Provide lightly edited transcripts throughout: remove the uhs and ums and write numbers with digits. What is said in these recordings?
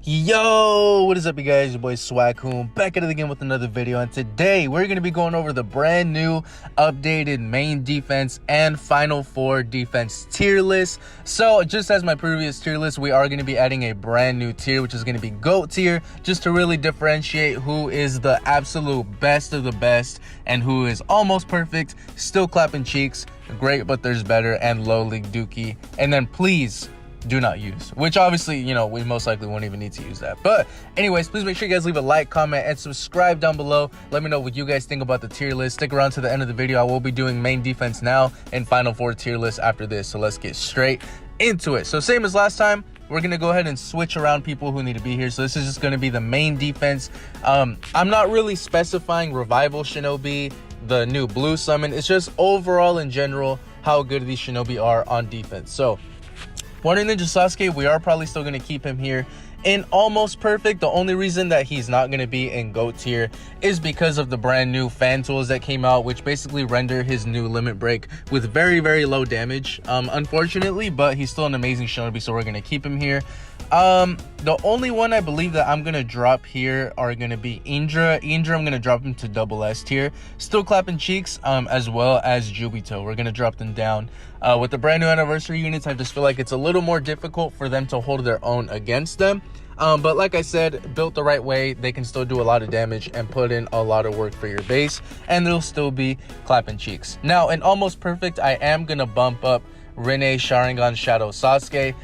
Yo, what is up, you guys? Your boy Swag-kun back at it again with another video, and today we're going to be going over the brand new updated main defense and final four defense tier list. So just as my previous tier list, we are going to be adding a brand new tier, which is going to be GOAT tier, just to really differentiate who is the absolute best of the best and who is almost perfect, still clapping cheeks, great but there's better, and low league dookie. And then please do not use, which obviously, you know, we most likely won't even need to use that. But anyways, please make sure you guys leave a like, comment, and subscribe down below. Let me know what you guys think about the tier list. Stick around to the end of the video. I will be doing main defense now and final four tier list after this, so let's get straight into it. So same as last time, we're gonna go ahead and switch around people who need to be here. So this is just gonna be the main defense. I'm not really specifying revival shinobi, the new blue summon. It's just overall in general how good these shinobi are on defense. So Wonder Ninja Sasuke, we are probably still going to keep him here in almost perfect. The only reason that he's not going to be in GOAT tier is because of the brand new fan tools that came out, which basically render his new limit break with very, very low damage, unfortunately, but he's still an amazing shinobi, so we're going to keep him here. The only one I believe that I'm going to drop here are going to be Indra. I'm going to drop him to double S tier. Still clapping cheeks, as well as Jubito. We're going to drop them down. With the brand new anniversary units, I just feel like it's a little more difficult for them to hold their own against them. But like I said, built the right way, they can still do a lot of damage and put in a lot of work for your base, and they'll still be clapping cheeks. Now, in almost perfect, I am going to bump up Rinne Sharingan Shadow Sasuke.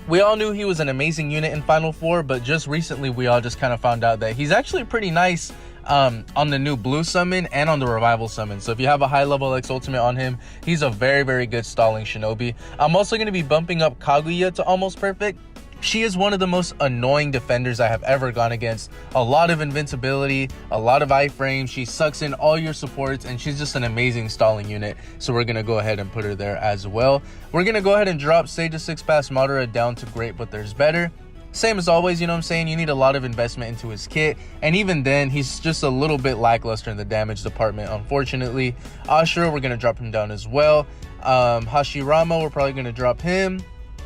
We all knew he was an amazing unit in Final Four, but just recently we all just kind of found out that he's actually pretty nice on the new blue summon and on the revival summon. So if you have a high level X ultimate on him, he's a very, very good stalling shinobi. I'm also going to be bumping up Kaguya to almost perfect. She is one of the most annoying defenders I have ever gone against. A lot of invincibility, a lot of iframes. She sucks in all your supports, and she's just an amazing stalling unit. So we're going to go ahead and put her there as well. We're going to go ahead and drop Sage of 6 Pass Madara down to great, but there's better. Same as always, you know what I'm saying? You need a lot of investment into his kit. And even then, he's just a little bit lackluster in the damage department, unfortunately. Ashura, we're going to drop him down as well. Hashirama, we're probably going to drop him.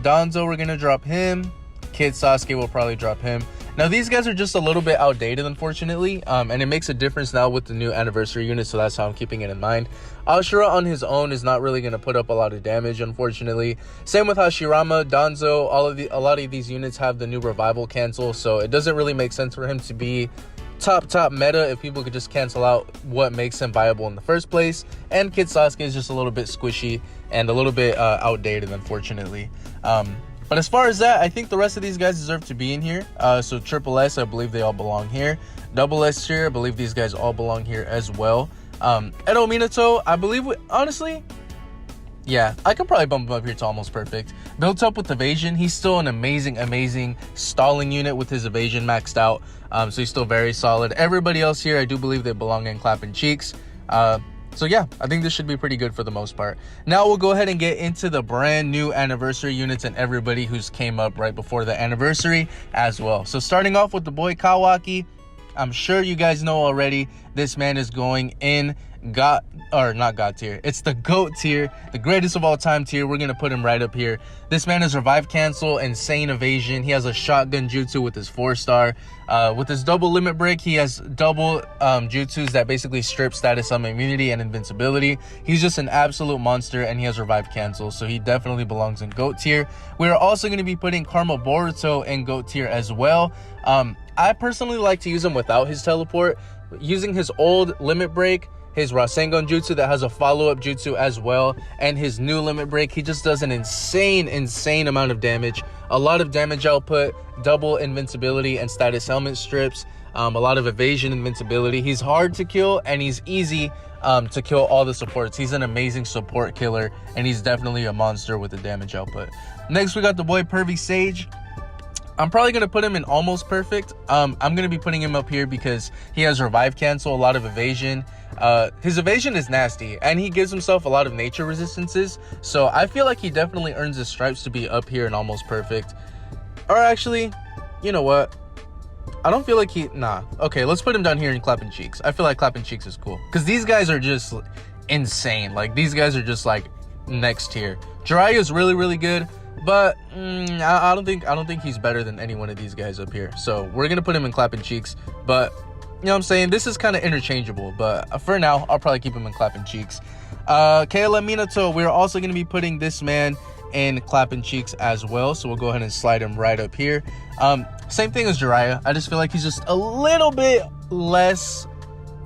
Danzo, we're gonna drop him. Kid Sasuke will probably drop him. Now these guys are just a little bit outdated, unfortunately, and it makes a difference now with the new anniversary unit, so that's how I'm keeping it in mind. Ashura on his own is not really going to put up a lot of damage, unfortunately. Same with Hashirama, Danzo. A lot of these units have the new revival cancel, so it doesn't really make sense for him to be top meta if people could just cancel out what makes him viable in the first place. And Kid Sasuke is just a little bit squishy and a little bit outdated, unfortunately. But as far as that, I think the rest of these guys deserve to be in here. So triple S, I believe they all belong here. Double S tier, I believe these guys all belong here as well. Edo Minato, I believe, honestly, yeah, I could probably bump him up here to almost perfect. Built up with evasion, he's still an amazing stalling unit with his evasion maxed out. So he's still very solid. Everybody else here, I do believe they belong in clapping cheeks. So yeah, I think this should be pretty good for the most part. Now we'll go ahead and get into the brand new anniversary units and everybody who's came up right before the anniversary as well. So starting off with the boy Kawaki, I'm sure you guys know already, this man is going in not God tier. It's the GOAT tier, the greatest of all time tier. We're gonna put him right up here. This man has revive cancel, insane evasion. He has a shotgun jutsu with his 4-star. With his double limit break, he has double jutsus that basically strip status summon immunity and invincibility. He's just an absolute monster, and he has revive cancel, so he definitely belongs in GOAT tier. We're also going to be putting Karma Boruto in GOAT tier as well. I personally like to use him without his teleport. Using his old limit break, his Rasengan jutsu that has a follow-up jutsu as well, and his new limit break, he just does an insane amount of damage. A lot of damage output, double invincibility and status helmet strips, a lot of evasion, invincibility. He's hard to kill, and he's easy to kill all the supports. He's an amazing support killer, and he's definitely a monster with the damage output. Next, we got the boy Pervy Sage. I'm probably going to put him in almost perfect. I'm going to be putting him up here because he has revive cancel, a lot of evasion. His evasion is nasty, and he gives himself a lot of nature resistances. So I feel like he definitely earns his stripes to be up here in almost perfect. Or actually, you know what? I don't feel like okay, let's put him down here in clapping cheeks. I feel like clapping cheeks is cool because these guys are just insane. Like, these guys are just like next tier. Jiraiya is really good. But I don't think he's better than any one of these guys up here. So we're gonna put him in clapping cheeks. But you know what I'm saying, this is kind of interchangeable. But for now, I'll probably keep him in clapping cheeks. Kayla Minato, we're also gonna be putting this man in clapping cheeks as well. So we'll go ahead and slide him right up here. Same thing as Jiraiya. I just feel like he's just a little bit less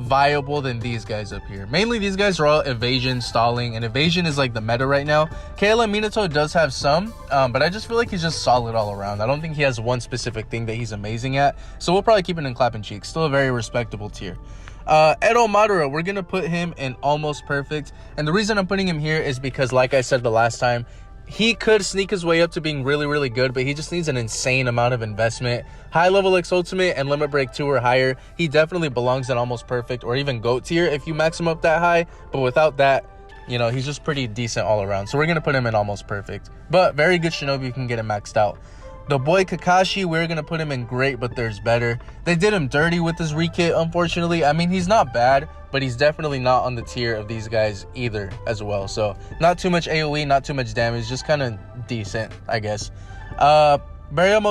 viable than these guys up here. Mainly these guys are all evasion, stalling, and evasion is like the meta right now. Kayla Minato does have some, but I just feel like he's just solid all around. I don't think he has one specific thing that he's amazing at, so we'll probably keep it in clapping cheeks. Still a very respectable tier. Edo Madara, we're gonna put him in almost perfect, and the reason I'm putting him here is because, like I said the last time, he could sneak his way up to being really, really good, but he just needs an insane amount of investment. High level X Ultimate and Limit Break 2 or higher. He definitely belongs in almost perfect or even GOAT tier if you max him up that high. But without that, you know, he's just pretty decent all around. So we're going to put him in almost perfect. But very good Shinobi, you can get him maxed out. The boy Kakashi, we're going to put him in great, but there's better. They did him dirty with his rekit, unfortunately. I mean, he's not bad, but he's definitely not on the tier of these guys either as well. So not too much AoE, not too much damage, just kind of decent, I guess. Baryomo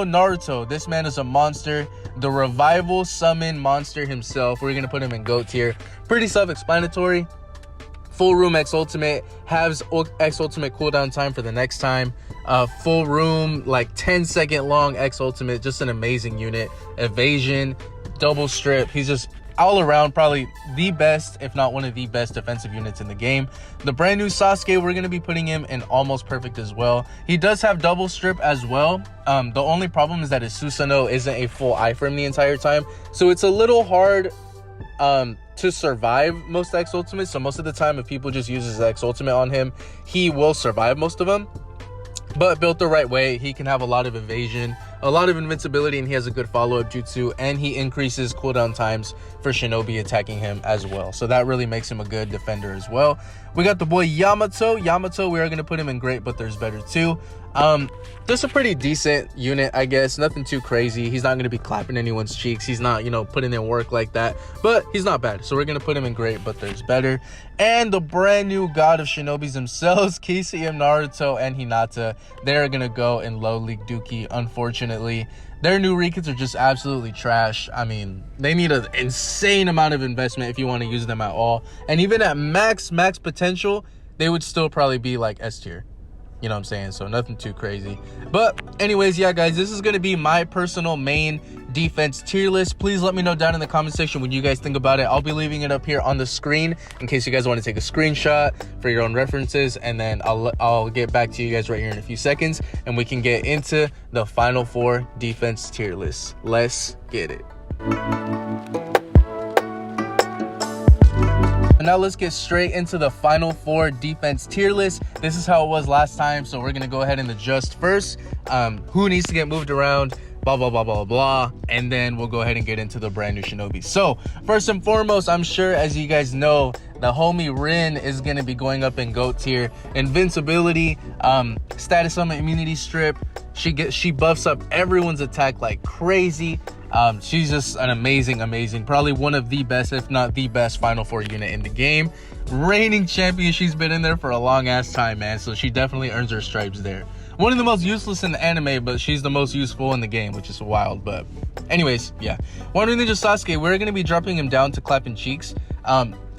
Naruto, this man is a monster. The revival summon monster himself. We're going to put him in GOAT tier. Pretty self-explanatory. Full room X Ultimate, halves X Ultimate cooldown time for the next time. Full room, like 10-second long X Ultimate, just an amazing unit. Evasion, double strip. He's just all around probably the best, if not one of the best defensive units in the game. The brand new Sasuke, we're going to be putting him in almost perfect as well. He does have double strip as well. The only problem is that his Susanoo isn't a full eye for him the entire time, so it's a little hard to survive most X Ultimates. So most of the time, if people just use his X Ultimate on him, he will survive most of them. But built the right way, he can have a lot of evasion, a lot of invincibility, and he has a good follow-up jutsu, and he increases cooldown times for Shinobi attacking him as well. So that really makes him a good defender as well. We got the boy Yamato. Yamato, we are going to put him in great, but there's better too. Just a pretty decent unit, I guess. Nothing too crazy. He's not going to be clapping anyone's cheeks. He's not, you know, putting in work like that, but he's not bad. So we're going to put him in great, but there's better. And the brand new god of Shinobis themselves, Kisame, Naruto, and Hinata, they're going to go in low league dookie, unfortunately. Their new rekits are just absolutely trash. I mean, they need an insane amount of investment if you want to use them at all. And even at max potential, they would still probably be like S tier. You know what I'm saying? So nothing too crazy. But anyways, yeah, guys, this is going to be my personal main defense tier list. Please let me know down in the comment section what you guys think about it. I'll be leaving it up here on the screen in case you guys want to take a screenshot for your own references. And then I'll get back to you guys right here in a few seconds, and we can get into the final 4 defense tier list. Let's get it. Now let's get straight into the final 4 defense tier list. This is how it was last time, so we're gonna go ahead and adjust first. Who needs to get moved around, blah blah blah blah blah, and then we'll go ahead and get into the brand new Shinobi. So first and foremost, I'm sure as you guys know, the homie Rin is gonna be going up in GOAT tier. Invincibility, status summon, immunity strip. She buffs up everyone's attack like crazy. She's just an amazing, probably one of the best, if not the best, Final 4 unit in the game. Reigning champion, she's been in there for a long ass time, man, so she definitely earns her stripes there. One of the most useless in the anime, but she's the most useful in the game, which is wild. But anyways, yeah, Wonder Ninja Sasuke, we're gonna be dropping him down to clapping cheeks.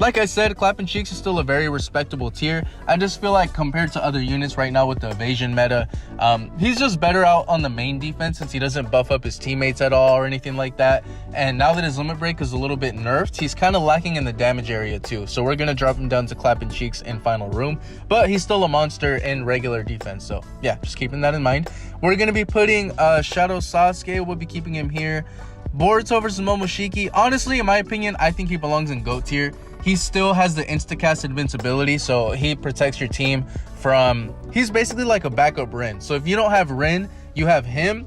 Like I said, clapping cheeks is still a very respectable tier. I just feel like compared to other units right now with the evasion meta, he's just better out on the main defense since he doesn't buff up his teammates at all or anything like that. And now that his limit break is a little bit nerfed, he's kind of lacking in the damage area too. So we're gonna drop him down to clapping cheeks in final room, but he's still a monster in regular defense. So yeah, just keeping that in mind. We're gonna be putting Shadow Sasuke. We'll be keeping him here. Boruto versus Momoshiki. Honestly, in my opinion, I think he belongs in GOAT tier. He still has the instacast invincibility, so he protects your team from... He's basically like a backup Rin. So if you don't have Rin, you have him,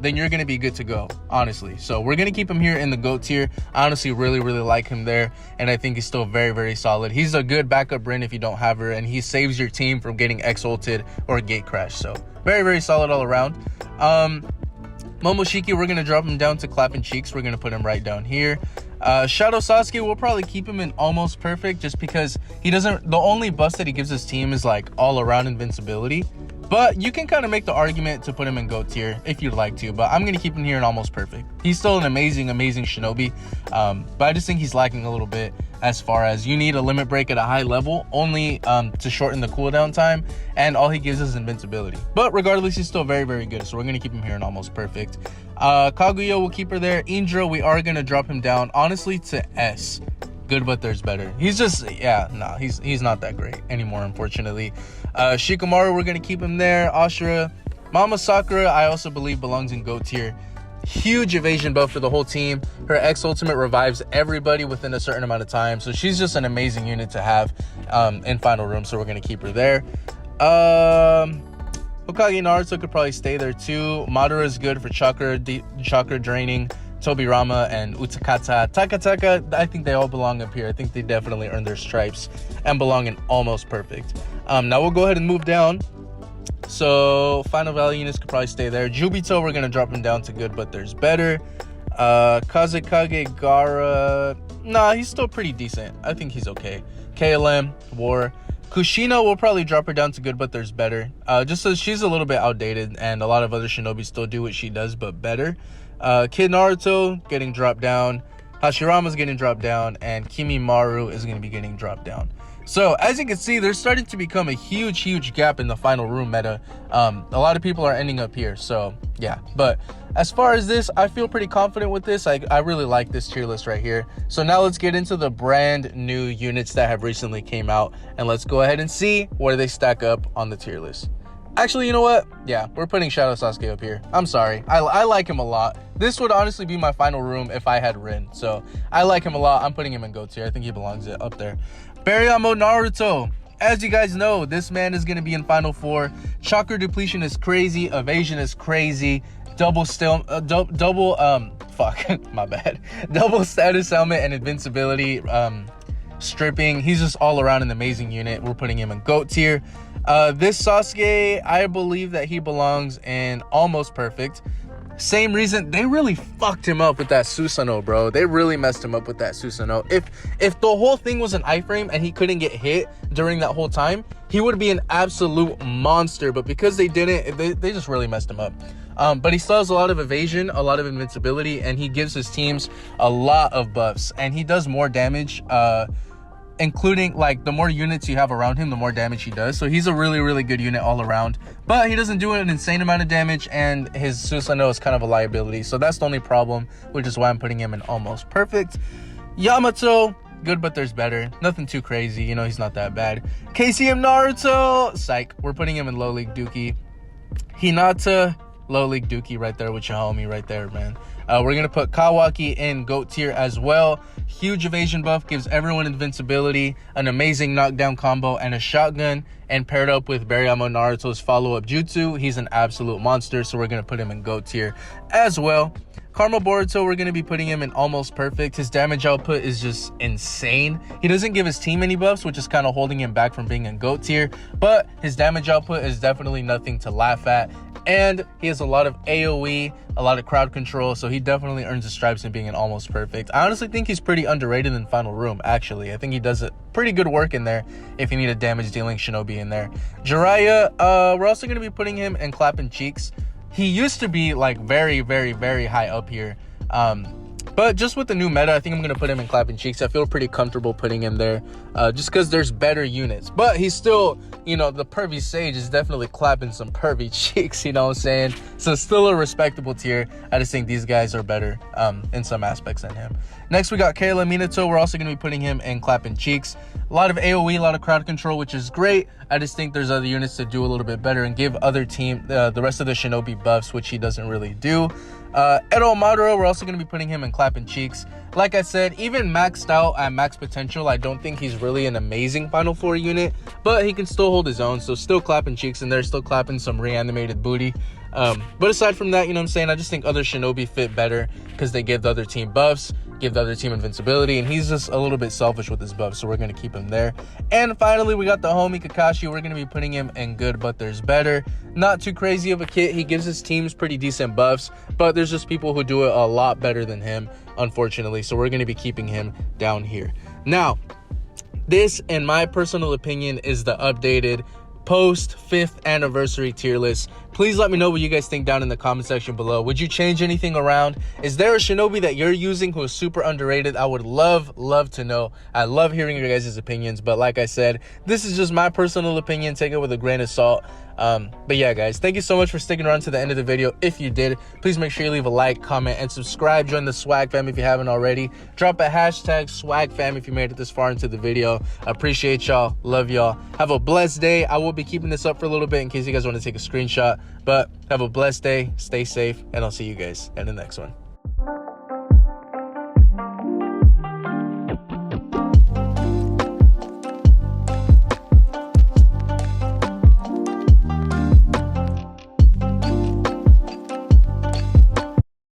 then you're going to be good to go, honestly. So we're going to keep him here in the GOAT tier. I honestly really like him there, and I think he's still very solid. He's a good backup Rin if you don't have her, and he saves your team from getting X-ulted or gate crash. So very solid all around. Momoshiki, we're going to drop him down to clapping cheeks. We're going to put him right down here. Shadow Sasuke, we'll probably keep him in almost perfect just because he doesn't... The only bust that he gives his team is like all around invincibility. But you can kind of make the argument to put him in GOAT tier if you'd like to, but I'm going to keep him here in almost perfect. He's still an amazing shinobi, but I just think he's lacking a little bit as far as you need a limit break at a high level only to shorten the cooldown time, and all he gives is invincibility. But regardless, he's still very, very good, so we're going to keep him here in almost perfect. Kaguya, we'll keep her there. Indra, we are going to drop him down, honestly, to S. Good, but there's better. He's just, yeah, nah, he's not that great anymore, unfortunately. Shikamaru, we're gonna keep him there. Ashura, Mama Sakura, I also believe belongs in GOAT tier. Huge evasion buff for the whole team. Her X ultimate revives everybody within a certain amount of time, so she's just an amazing unit to have in final room, so we're gonna keep her there. Hokage Naruto could probably stay there too. Madara is good for chakra draining. Tobirama and Utakata. Takataka, I think they all belong up here. I think they definitely earned their stripes and belong in almost perfect. Now we'll go ahead and move down. So final value units could probably stay there. Jubito, we're going to drop him down to good, but there's better. Kazekage Gara, nah, he's still pretty decent. I think he's okay. KLM, War. Kushina will probably drop her down to good, but there's better. Just so she's a little bit outdated, and a lot of other shinobi still do what she does, but better. Kid Naruto getting dropped down, Hashirama's getting dropped down, and Kimimaru is going to be getting dropped down. So as you can see, there's starting to become a huge gap in the final room meta. A lot of people are ending up here, so yeah. But as far as this, I feel pretty confident with this. I really like this tier list right here. So now let's get into the brand new units that have recently came out, and let's go ahead and see where they stack up on the tier list. Actually, you know what? Yeah, we're putting Shadow Sasuke up here. I'm sorry. I like him a lot. This would honestly be my final room if I had Rin. So I like him a lot. I'm putting him in GOAT tier. I think he belongs up there. Bariyamo Naruto. As you guys know, this man is going to be in Final 4. Chakra depletion is crazy. Evasion is crazy. Double my bad. Double status helmet and invincibility. Stripping. He's just all around an amazing unit. We're putting him in GOAT tier. This Sasuke, I believe that he belongs in almost perfect. Same reason, they really fucked him up with that Susanoo, bro. They really messed him up with that Susanoo. If the whole thing was an iframe and he couldn't get hit during that whole time, he would be an absolute monster. But because they didn't, they just really messed him up. But he still has a lot of evasion, a lot of invincibility, and he gives his teams a lot of buffs. And he does more damage, including, like, the more units you have around him, the more damage he does. So he's a really good unit all around, but he doesn't do an insane amount of damage, and his Susanoo is kind of a liability. So that's the only problem, which is why I'm putting him in almost perfect. Yamato, good, but there's better. Nothing too crazy, you know, he's not that bad. KCM Naruto, psych, we're putting him in low league dookie. Hinata, low league dookie right there with your homie right there, man. We're gonna put Kawaki in GOAT tier as well. Huge evasion buff, gives everyone invincibility, an amazing knockdown combo, and a shotgun. And paired up with Bariyamo Naruto's follow-up jutsu, he's an absolute monster, so we're gonna put him in GOAT tier as well. Karma Boruto, we're gonna be putting him in almost perfect. His damage output is just insane. He doesn't give his team any buffs, which is kind of holding him back from being in GOAT tier, but his damage output is definitely nothing to laugh at. And he has a lot of AoE, a lot of crowd control, so he definitely earns the stripes in being an almost perfect. I honestly think he's pretty underrated in Final Room, actually. I think he does pretty good work in there if you need a damage dealing shinobi in there. Jiraiya, we're also going to be putting him in Clapping Cheeks. He used to be, like, very high up here. But just with the new meta, I think I'm going to put him in Clapping Cheeks. I feel pretty comfortable putting him there just because there's better units. But he's still, you know, the Pervy Sage is definitely clapping some pervy cheeks, you know what I'm saying? So still a respectable tier. I just think these guys are better in some aspects than him. Next, we got Kayla Minato. We're also going to be putting him in Clapping Cheeks. A lot of AoE, a lot of crowd control, which is great. I just think there's other units that do a little bit better and give other team, the rest of the shinobi buffs, which he doesn't really do. Edo Madara, we're also going to be putting him in Clapping Cheeks. Like I said, even maxed out at max potential, I don't think he's really an amazing Final 4 unit, but he can still hold his own. So still clapping cheeks in there, still clapping some reanimated booty. But aside from that, you know what I'm saying, I just think other shinobi fit better because they give the other team buffs, give the other team invincibility, and he's just a little bit selfish with his buffs, so we're going to keep him there. And finally, we got the homie Kakashi. We're going to be putting him in good, but there's better. Not too crazy of a kit. He gives his teams pretty decent buffs, but there's just people who do it a lot better than him, unfortunately, so we're going to be keeping him down here. Now, this, in my personal opinion, is the updated post 5th anniversary tier list. Please let me know what you guys think down in the comment section below. Would you change anything around? Is there a Shinobi that you're using who is super underrated? I would love to know. I love hearing your guys' opinions, but like I said, this is just my personal opinion. Take it with a grain of salt. But yeah, guys, thank you so much for sticking around to the end of the video. If you did, please make sure you leave a like, comment, and subscribe. Join the Swag fam if you haven't already. Drop a hashtag Swag fam if you made it this far into the video. I appreciate y'all. Love y'all. Have a blessed day. I will be keeping this up for a little bit in case you guys want to take a screenshot. But have a blessed day. Stay safe, and I'll see you guys in the next one.